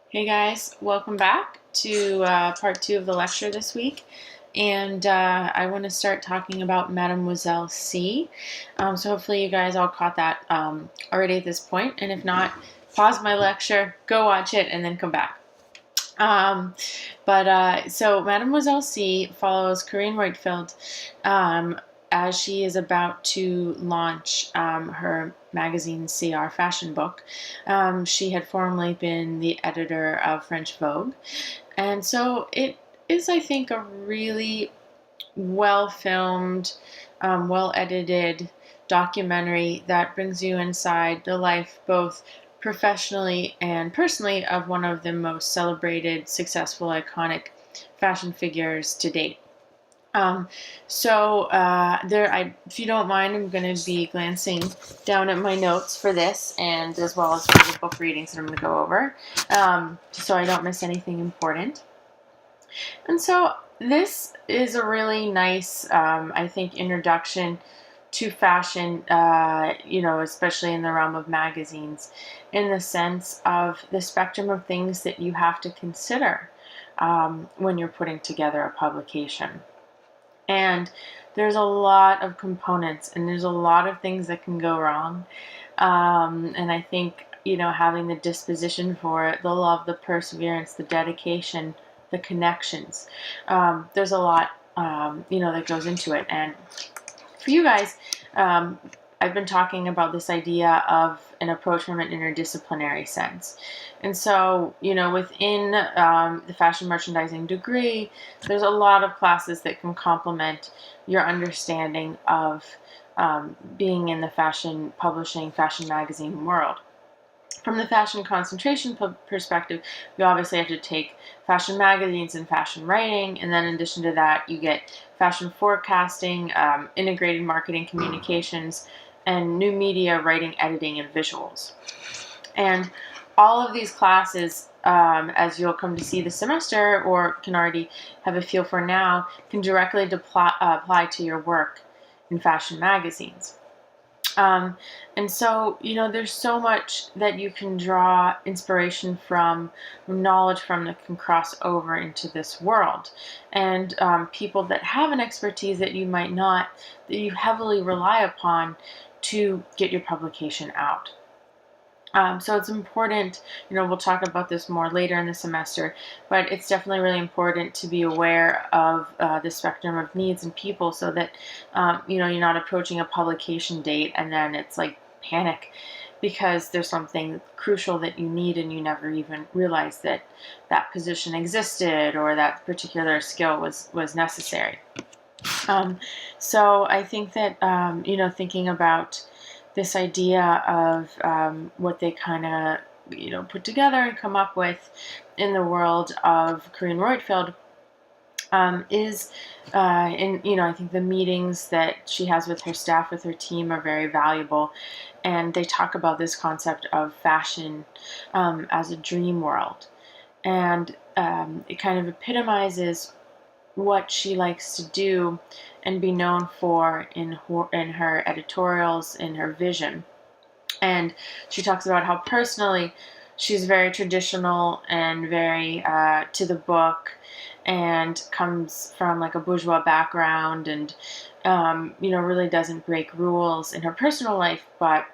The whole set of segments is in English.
Hey guys, welcome back to part two of the lecture this week. And I want to start talking about Mademoiselle C. So hopefully you guys all caught that already at this point. And if not, pause my lecture, go watch it, and then come back. So Mademoiselle C follows Corinne Whitefield as she is about to launch her magazine CR fashion book. She had formerly been the editor of French Vogue. And so it is, I think, a really well filmed, well edited documentary that brings you inside the life, both professionally and personally, of one of the most celebrated, successful, iconic fashion figures to date. If you don't mind, I'm going to be glancing down at my notes for this, and as well as for the book readings that I'm going to go over, so I don't miss anything important. And so this is a really nice, I think, introduction to fashion, especially in the realm of magazines, in the sense of the spectrum of things that you have to consider when you're putting together a publication. And there's a lot of components, and there's a lot of things that can go wrong. And I think, having the disposition for it, the love, the perseverance, the dedication, the connections, there's a lot, that goes into it. And for you guys, I've been talking about this idea of an approach from an interdisciplinary sense. And so, within the fashion merchandising degree, there's a lot of classes that can complement your understanding of being in the fashion publishing, fashion magazine world. From the fashion concentration perspective, you obviously have to take fashion magazines and fashion writing, and then in addition to that, you get fashion forecasting, integrated marketing communications, and new media writing, editing, and visuals. And all of these classes, as you'll come to see this semester, or can already have a feel for now, can directly apply to your work in fashion magazines. And so, there's so much that you can draw inspiration from, knowledge from, that can cross over into this world. And people that have an expertise that you might not, that you heavily rely upon to get your publication out. So it's important, we'll talk about this more later in the semester, but it's definitely really important to be aware of the spectrum of needs and people, so that, you're not approaching a publication date and then it's like panic because there's something crucial that you need and you never even realized that that position existed or that particular skill was necessary. So I think that, thinking about this idea of what they kind of, put together and come up with in the world of Corinne Whitefield is, I think the meetings that she has with her staff, with her team, are very valuable. And they talk about this concept of fashion as a dream world. And it kind of epitomizes what she likes to do and be known for in her editorials, in her vision. And she talks about how personally she's very traditional and very to the book, and comes from like a bourgeois background, and really doesn't break rules in her personal life, but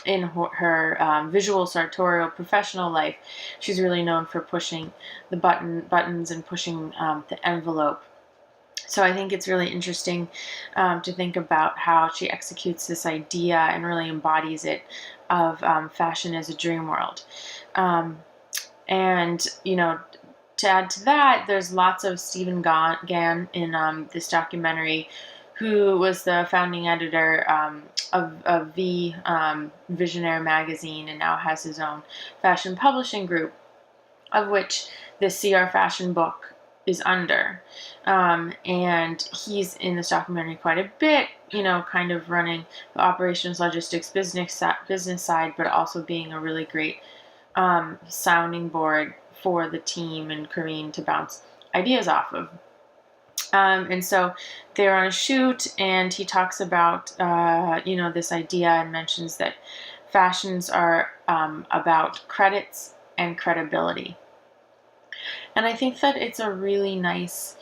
in her visual, sartorial, professional life, she's really known for pushing the buttons and pushing the envelope. So I think it's really interesting to think about how she executes this idea and really embodies it of fashion as a dream world. And, to add to that, there's lots of Stephen Gann in this documentary, who was the founding editor of the Visionary magazine, and now has his own fashion publishing group, of which the CR fashion book is under. And he's in this documentary quite a bit, kind of running the operations, logistics, business side, but also being a really great sounding board for the team and Corinne to bounce ideas off of. And so they're on a shoot, and he talks about, this idea, and mentions that fashions are about credits and credibility. And I think that it's a really nice,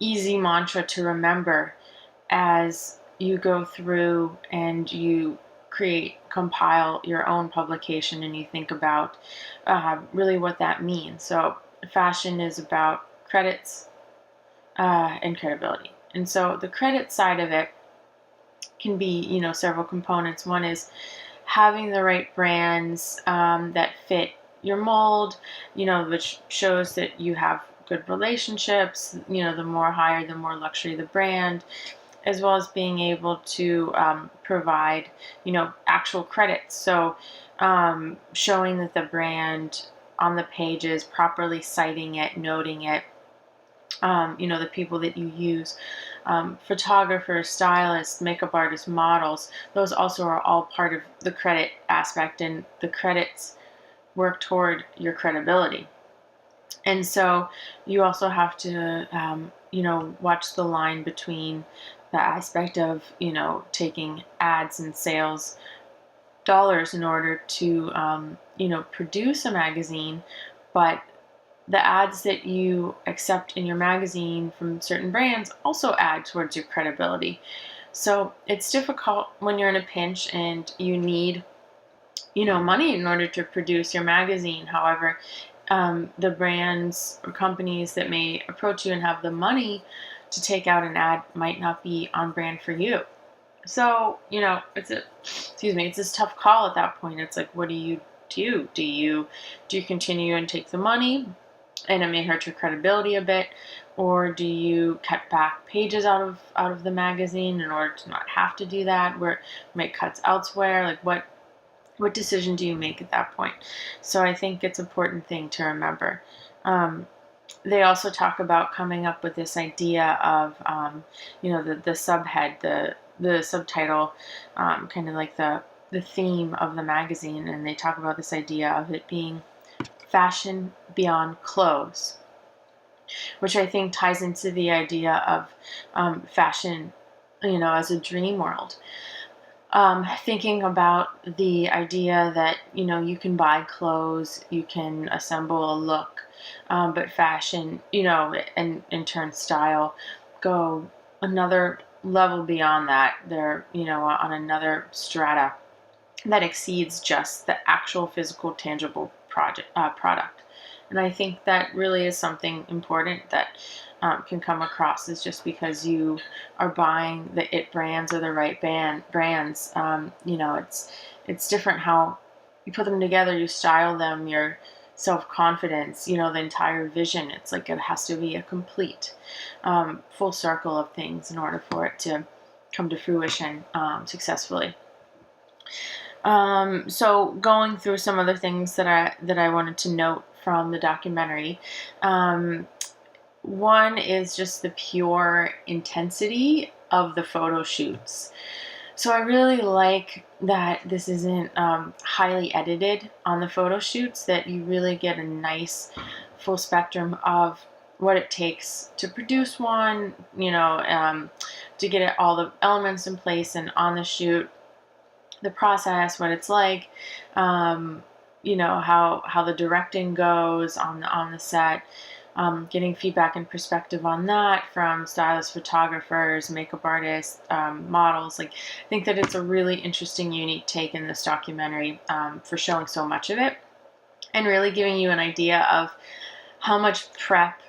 easy mantra to remember as you go through and you compile your own publication and you think about really what that means. So fashion is about credits and credibility. And so the credit side of it can be, several components. One is having the right brands that fit your mold, which shows that you have good relationships. The more higher, the more luxury the brand, as well as being able to provide, actual credits. So showing that the brand on the pages, properly citing it, noting it, the people that you use, photographers, stylists, makeup artists, models, those also are all part of the credit aspect, and the credits work toward your credibility. And so you also have to, watch the line between the aspect of, taking ads and sales dollars in order to, produce a magazine, but the ads that you accept in your magazine from certain brands also add towards your credibility. So it's difficult when you're in a pinch and you need, money in order to produce your magazine. However, the brands or companies that may approach you and have the money to take out an ad might not be on brand for you. So, it's this tough call at that point. It's like, what do you do? Do you continue and take the money, and it may hurt your credibility a bit, or do you cut back pages out of the magazine in order to not have to do that, or make cuts elsewhere? Like, what decision do you make at that point? So I think it's an important thing to remember. They also talk about coming up with this idea of, the subhead, the subtitle, kind of like the theme of the magazine, and they talk about this idea of it being fashion beyond clothes, which I think ties into the idea of fashion, as a dream world. Thinking about the idea that, you can buy clothes, you can assemble a look, but fashion, and in turn style, go another level beyond that. They're, on another strata that exceeds just the actual physical, tangible product. And I think that really is something important that can come across, is just because you are buying the it brands or the right brands, it's different how you put them together, you style them, your self-confidence, the entire vision. It's like it has to be a complete full circle of things in order for it to come to fruition successfully. So going through some other things that I wanted to note from the documentary. One is just the pure intensity of the photo shoots. So I really like that this isn't highly edited on the photo shoots, that you really get a nice full spectrum of what it takes to produce one, to get all the elements in place and on the shoot, the process, what it's like, how the directing goes on the set, getting feedback and perspective on that from stylists, photographers, makeup artists, models. Like, I think that it's a really interesting, unique take in this documentary for showing so much of it and really giving you an idea of how much prep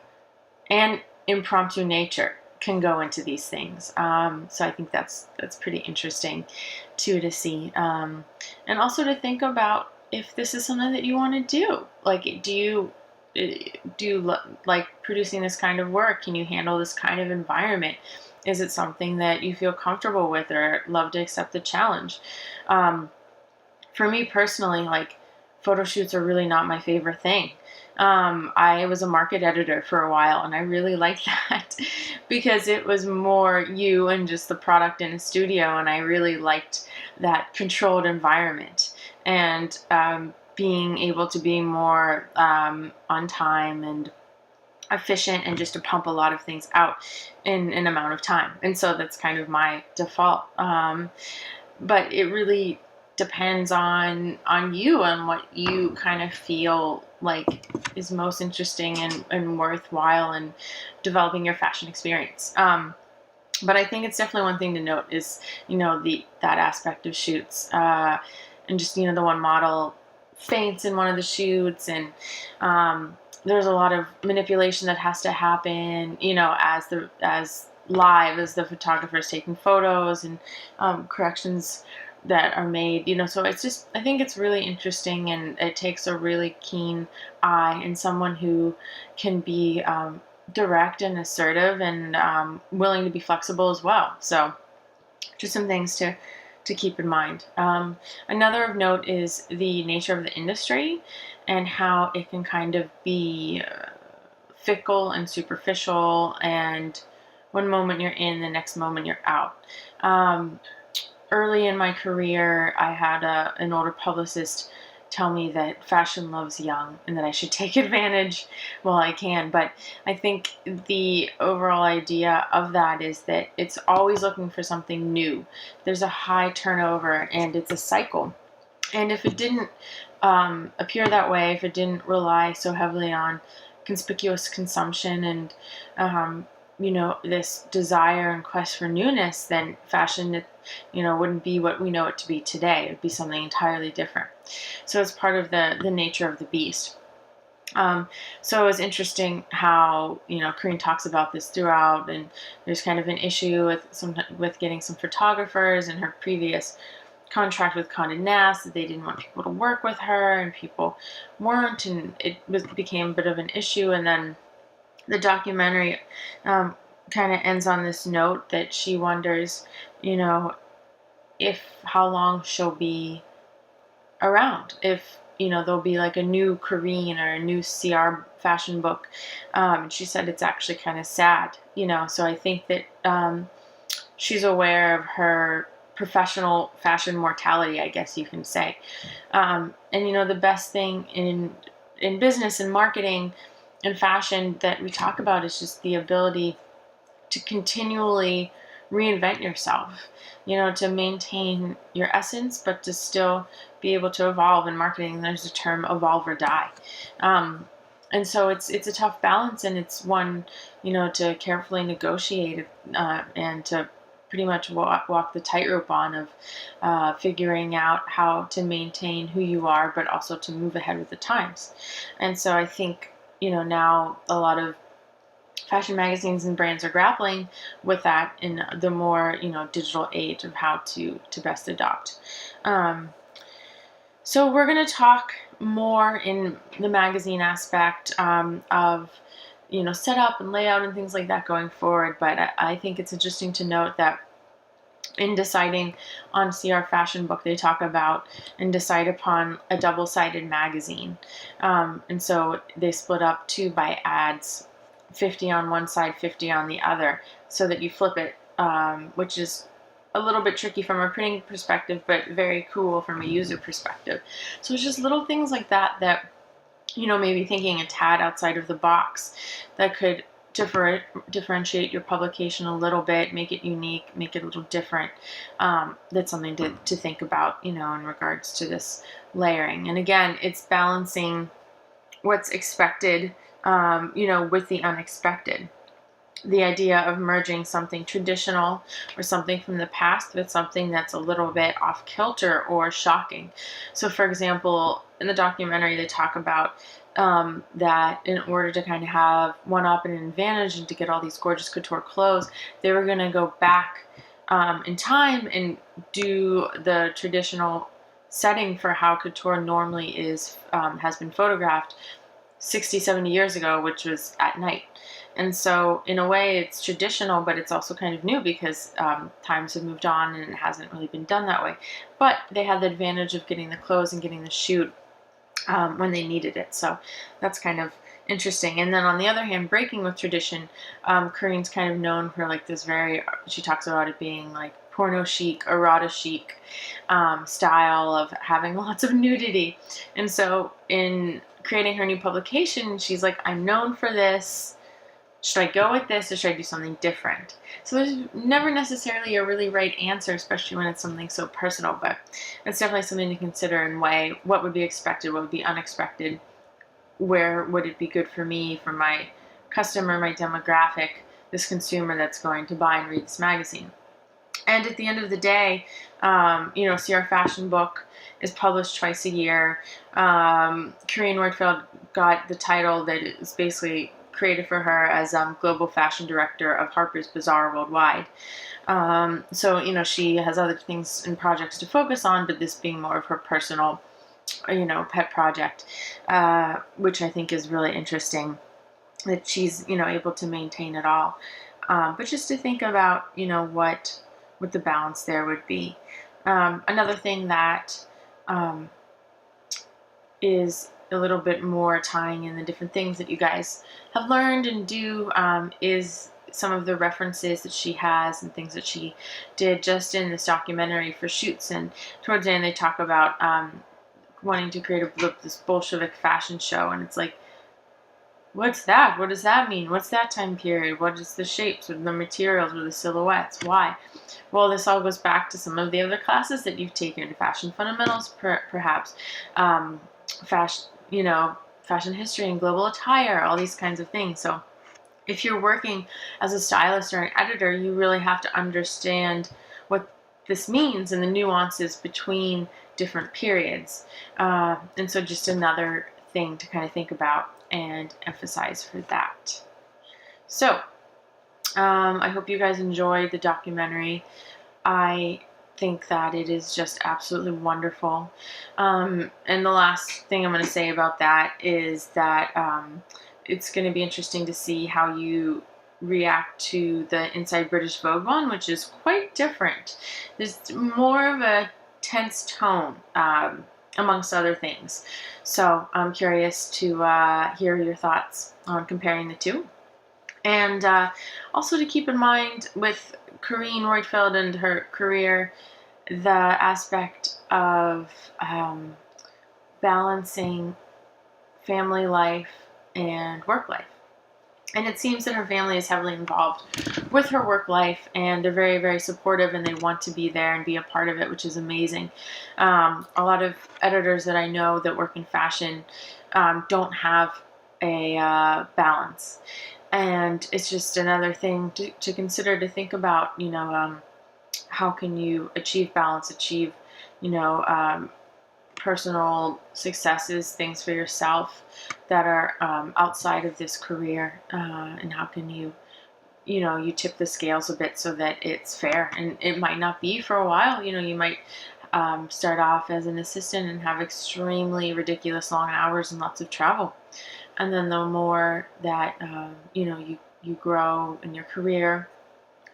and impromptu nature can go into these things. So I think that's pretty interesting too, to see, and also to think about if this is something that you want to do. Like, do you like producing this kind of work? Can you handle this kind of environment? Is it something that you feel comfortable with or love to accept the challenge? For me personally, like, photo shoots are really not my favorite thing. I was a market editor for a while, and I really liked that because it was more you and just the product in a studio, and I really liked that controlled environment and being able to be more on time and efficient and just to pump a lot of things out in an amount of time. And so that's kind of my default. But it really depends on you and what you kind of feel like is most interesting and worthwhile in developing your fashion experience. But I think it's definitely one thing to note is, that aspect of shoots, and just, the one model faints in one of the shoots, and there's a lot of manipulation that has to happen, as live as the photographer is taking photos, and corrections that are made, so it's just, I think it's really interesting, and it takes a really keen eye and someone who can be direct and assertive, and willing to be flexible as well. So just some things to keep in mind. Another of note is the nature of the industry and how it can kind of be fickle and superficial, and one moment you're in, the next moment you're out. Early in my career, I had an older publicist tell me that fashion loves young and that I should take advantage while I can. But I think the overall idea of that is that it's always looking for something new. There's a high turnover, and it's a cycle. And if it didn't appear that way, if it didn't rely so heavily on conspicuous consumption and this desire and quest for newness, then fashion, wouldn't be what we know it to be today. It would be something entirely different. So it's part of the nature of the beast. So it was interesting how, Corinne talks about this throughout, and there's kind of an issue with getting some photographers, and her previous contract with Condé Nast, that they didn't want people to work with her, and people weren't, and it became a bit of an issue. And then the documentary kind of ends on this note that she wonders, if how long she'll be around, if there'll be like a new Corinne or a new CR fashion book. She said it's actually kind of sad, so I think that she's aware of her professional fashion mortality, I guess you can say. And the best thing in business and marketing and fashion that we talk about is just the ability to continually reinvent yourself, to maintain your essence, but to still be able to evolve. In marketing, there's a term, evolve or die. And so it's a tough balance, and it's one, to carefully negotiate, and to pretty much walk the tightrope on of figuring out how to maintain who you are, but also to move ahead with the times. And so I think, now a lot of fashion magazines and brands are grappling with that in the more, digital age of how to best adopt. So we're going to talk more in the magazine aspect of, setup and layout and things like that going forward. But I think it's interesting to note that in deciding on CR Fashion Book, they talk about and decide upon a double-sided magazine. And so they split up 2 by ads, 50 on one side, 50 on the other, so that you flip it, which is a little bit tricky from a printing perspective, but very cool from a user perspective. So it's just little things like that, maybe thinking a tad outside of the box that could differentiate your publication a little bit, make it unique, make it a little different. That's something to think about, in regards to this layering. And again, it's balancing what's expected, with the unexpected. The idea of merging something traditional or something from the past with something that's a little bit off kilter or shocking. So for example, in the documentary, they talk about that in order to kind of have one up and an advantage and to get all these gorgeous couture clothes, they were going to go back in time and do the traditional setting for how couture normally has been photographed 60, 70 years ago, which was at night. And so in a way it's traditional, but it's also kind of new because times have moved on and it hasn't really been done that way. But they had the advantage of getting the clothes and getting the shoot when they needed it. So that's kind of interesting. And then on the other hand, breaking with tradition, Corinne's kind of known for like this she talks about it being like porno chic, erotic chic style of having lots of nudity. And so in creating her new publication, she's like, I'm known for this, Should I go with this or should I do something different? So there's never necessarily a really right answer, especially when it's something so personal, but it's definitely something to consider and weigh what would be expected, what would be unexpected, where would it be good for me, for my customer, my demographic, this consumer that's going to buy and read this magazine. And at the end of the day, see, our fashion book is published twice a year. Corinne Nordfeld got the title that is basically created for her as Global Fashion Director of Harper's Bazaar Worldwide. She has other things and projects to focus on, but this being more of her personal, pet project, which I think is really interesting that she's, able to maintain it all. But just to think about, what the balance there would be. Another thing that is a little bit more tying in the different things that you guys have learned and do is some of the references that she has and things that she did just in this documentary for shoots. And towards the end, they talk about wanting to create this Bolshevik fashion show, and it's like, what's that? What does that mean? What's that time period? What is the shapes or the materials or the silhouettes? Why? Well, this all goes back to some of the other classes that you've taken, fashion fundamentals, perhaps, fashion history and global attire, all these kinds of things. So if you're working as a stylist or an editor, you really have to understand what this means and the nuances between different periods. And so just another thing to kind of think about and emphasize for that. So I hope you guys enjoyed the documentary. I think that it is just absolutely wonderful. And the last thing I'm going to say about that is that it's going to be interesting to see how you react to the Inside British Vogue one, which is quite different. There's more of a tense tone, amongst other things. So I'm curious to hear your thoughts on comparing the two. And also to keep in mind with Corinne Nordfeld and her career, the aspect of balancing family life and work life. And it seems that her family is heavily involved with her work life, and they're very, very supportive, and they want to be there and be a part of it, which is amazing. A lot of editors that I know that work in fashion don't have a balance. And it's just another thing to consider, to think about, how can you achieve balance, achieve, personal successes, things for yourself that are outside of this career, and how can you tip the scales a bit so that it's fair. And it might not be for a while. You might start off as an assistant and have extremely ridiculous long hours and lots of travel, and then the more that you grow in your career,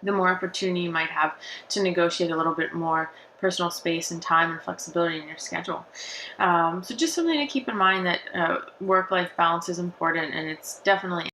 the more opportunity you might have to negotiate a little bit more personal space and time and flexibility in your schedule. So just something to keep in mind, that work-life balance is important, and it's definitely